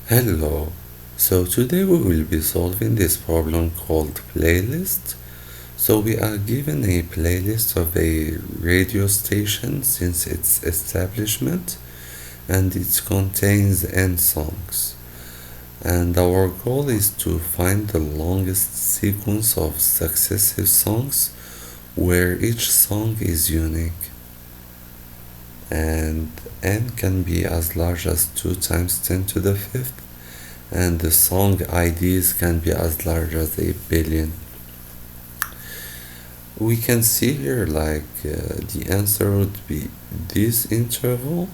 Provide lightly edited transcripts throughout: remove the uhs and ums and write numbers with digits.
Hello. So today we will be solving this problem called playlist. So we are given a playlist of a radio station since its establishment and it contains n songs. And our goal is to find the longest sequence of successive songs where each song is unique. And n can be as large as 2 times 10 to the fifth, and the song IDs can be as large as a billion. We can see here the answer would be this interval.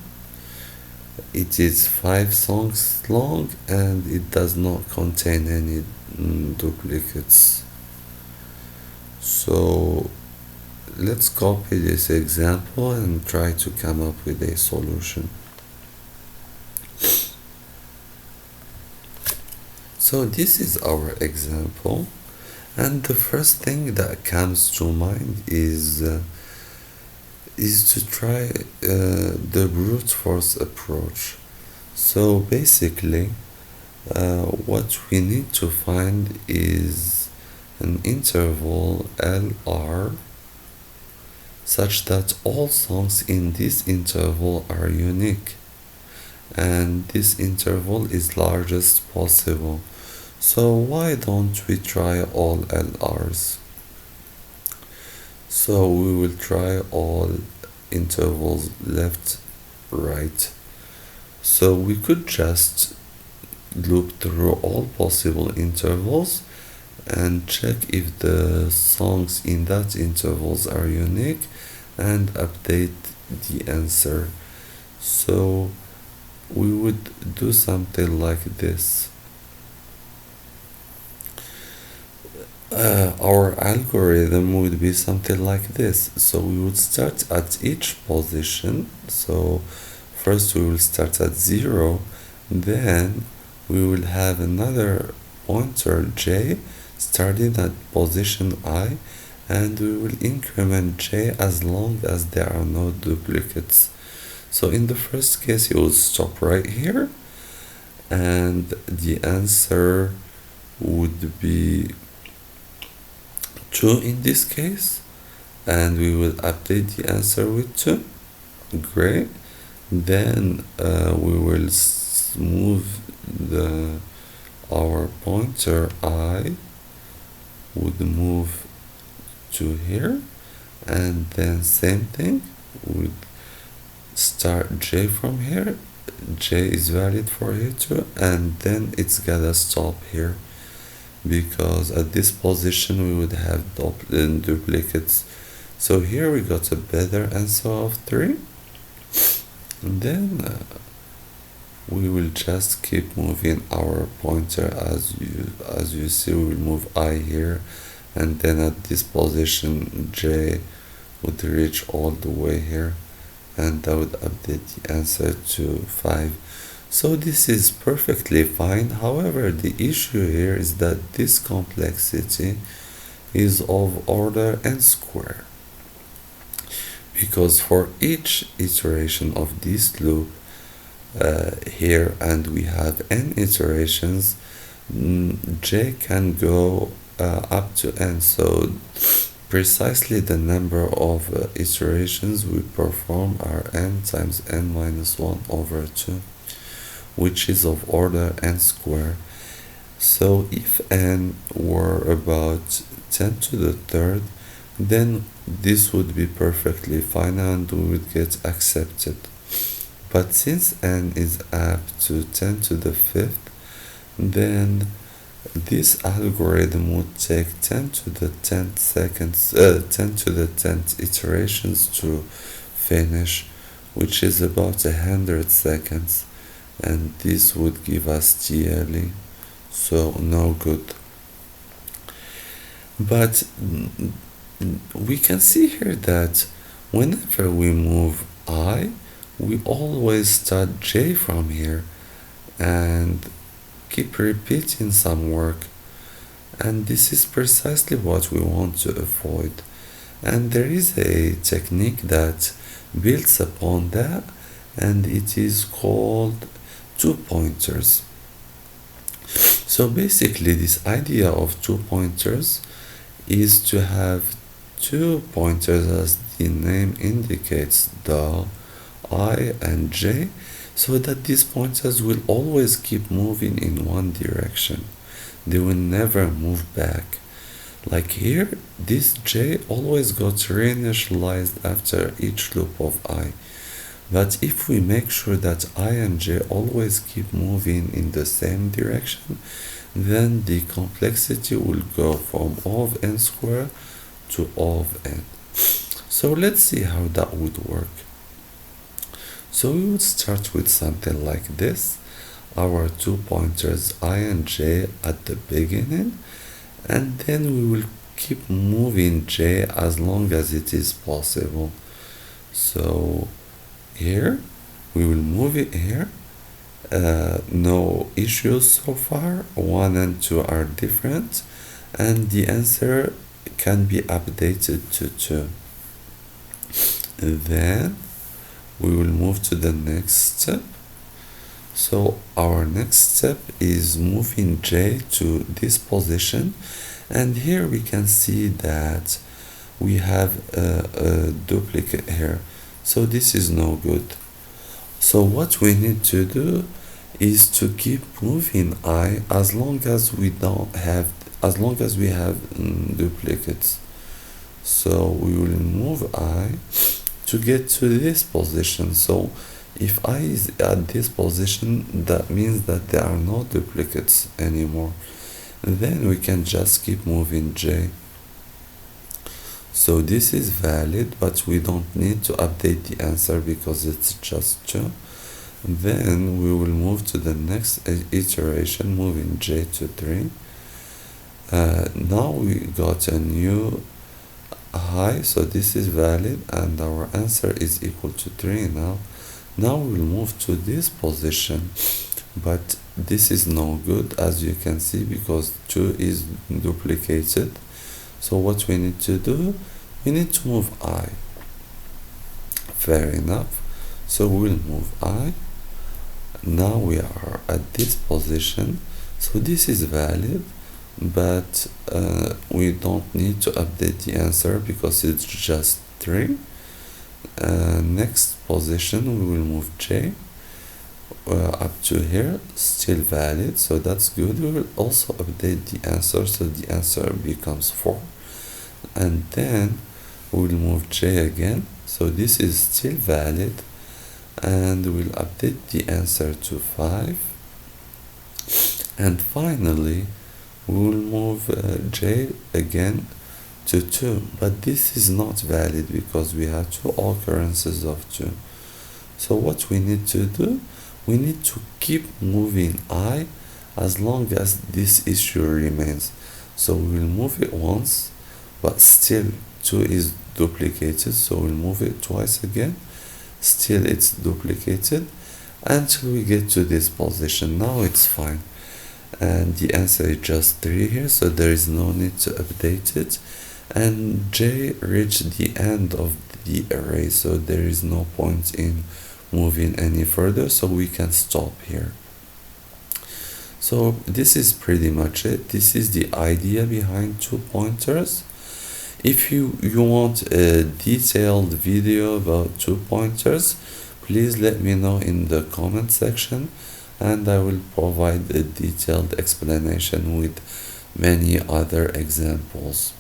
It is 5 songs long and it does not contain any duplicates. So let's copy this example and try to come up with a solution. So this is our example, and the first thing that comes to mind is to try the brute force approach. So basically, what we need to find is an interval LR such that all songs in this interval are unique, and this interval is largest possible. So why don't we try all LRs? So we will try all intervals left, right. So we could just loop through all possible intervals and check if the songs in that intervals are unique and update the answer. So we would do something like this. Our algorithm would be something like this. So we would start at each position. So first we will start at 0, then we will have another pointer j starting at position I, and we will increment j as long as there are no duplicates. So in the first case it will stop right here, and the answer would be 2 in this case, and we will update the answer with 2. Great. Then we will move our pointer I would move to here, and then same thing, would start j from here. J is valid for here too, and then it's gotta stop here, because at this position we would have duplicates. So here we got a better answer of 3. And then we will just keep moving our pointer. As you see, we will move I here, and then at this position j would reach all the way here, and that would update the answer to 5. So this is perfectly fine. However, the issue here is that this complexity is of order n square, because for each iteration of this loop here, and we have n iterations, j can go up to n. So precisely the number of iterations we perform are n times n minus 1 over 2, which is of order n square. So if n were about 10 to the third, then this would be perfectly fine and we would get accepted. But since n is up to 10 to the fifth, then this algorithm would take 10 to the 10th seconds, 10 to the 10th iterations to finish, which is about 100 seconds, and this would give us TLE, so no good. But we can see here that whenever we move I, we always start j from here and keep repeating some work, and this is precisely what we want to avoid. And there is a technique that builds upon that, and it is called 2 pointers. So basically this idea of two pointers is to have two pointers, as the name indicates, the I and J, so that these pointers will always keep moving in one direction. They will never move back. Like here, this J always got reinitialized after each loop of I. But if we make sure that I and J always keep moving in the same direction, then the complexity will go from O of n squared to O of n. So let's see how that would work. So we would start with something like this. Our two pointers I and J at the beginning, and then we will keep moving J as long as it is possible. So here we will move it here. No issues so far. 1 and 2 are different, and the answer can be updated to 2. Then we will move to the next step. So our next step is moving J to this position, and here we can see that we have a duplicate here, so this is no good. So what we need to do is to keep moving I as long as we have duplicates. So we will move I to get to this position. So if I is at this position, that means that there are no duplicates anymore. Then we can just keep moving J. So this is valid, but we don't need to update the answer because it's just 2. Then we will move to the next iteration, moving J to 3. Now we got a new high, so this is valid, and our answer is equal to 3 now. Now we'll move to this position, but this is no good, as you can see, because 2 is duplicated. So what we need to do, we need to move I. Fair enough. So we'll move I. Now we are at this position, so this is valid, but we don't need to update the answer because it's just 3. Next position, we will move J up to here, still valid, so that's good. We will also update the answer, so the answer becomes 4. And then we'll move J again, so this is still valid, and we'll update the answer to 5. And finally we'll move J again to 2, but this is not valid because we have 2 occurrences of 2. So what we need to do, we need to keep moving I as long as this issue remains. So we'll move it once, but still 2 is duplicated, so we'll move it twice again, still it's duplicated, until we get to this position. Now it's fine, and the answer is just 3 here, so there is no need to update it. And J reached the end of the array, so there is no point in moving any further, so we can stop here. So this is pretty much it. This is the idea behind 2 pointers. If you want a detailed video about 2 pointers, please let me know in the comment section, and I will provide a detailed explanation with many other examples.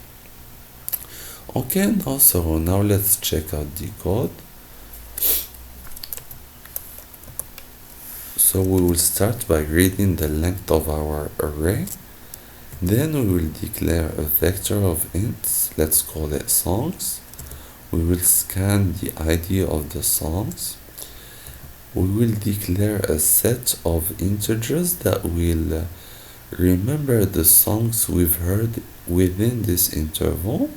Okay, now let's check out the code. So we will start by reading the length of our array. Then we will declare a vector of ints, let's call it songs. We will scan the ID of the songs. We will declare a set of integers that will remember the songs we've heard within this interval.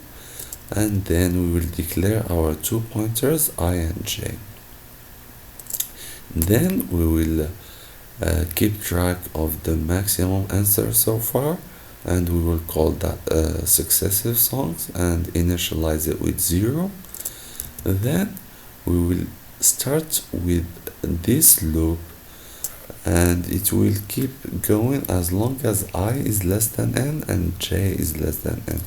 And then we will declare our 2 pointers I and J. Then we will keep track of the maximum answer so far, and we will call that successive songs and initialize it with 0. Then we will start with this loop and it will keep going as long as I is less than n and j is less than n,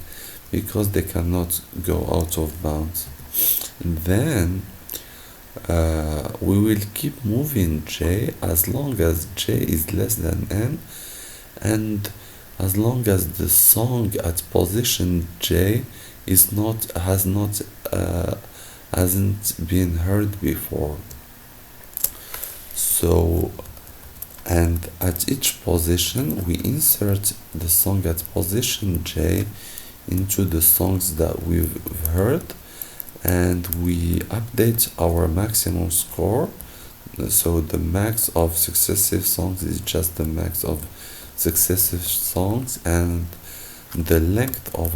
because they cannot go out of bounds. Then we will keep moving j as long as j is less than n, and as long as the song at position j is not has not hasn't been heard before. So, and at each position we insert the song at position j into the songs that we've heard, and we update our maximum score. So the max of successive songs is just the max of successive songs, and the length of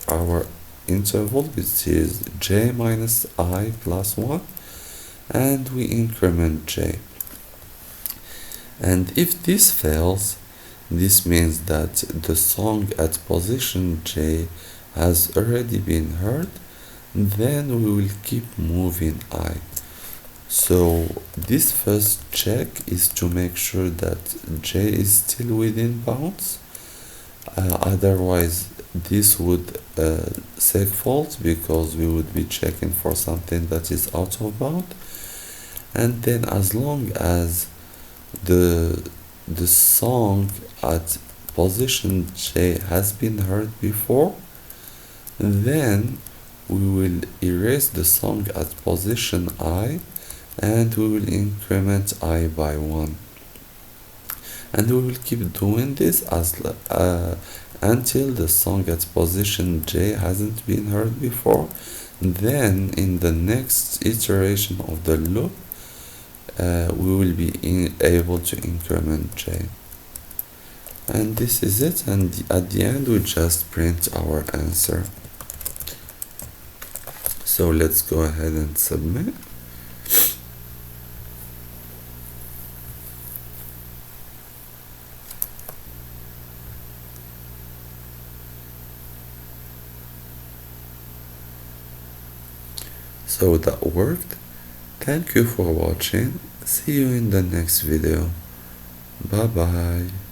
our interval, which is j minus I plus 1, and we increment j. And if this fails, this means that the song at position j has already been heard, then we will keep moving I. So this first check is to make sure that j is still within bounds. Otherwise this would say false, because we would be checking for something that is out of bound. And then as long as the song at position j has been heard before, then we will erase the song at position I, and we will increment I by 1. And we will keep doing this until the song at position j hasn't been heard before. Then in the next iteration of the loop, we will be able to increment j. And this is it, and at the end we just print our answer. So let's go ahead and submit. So that worked. Thank you for watching. See you in the next video. Bye bye.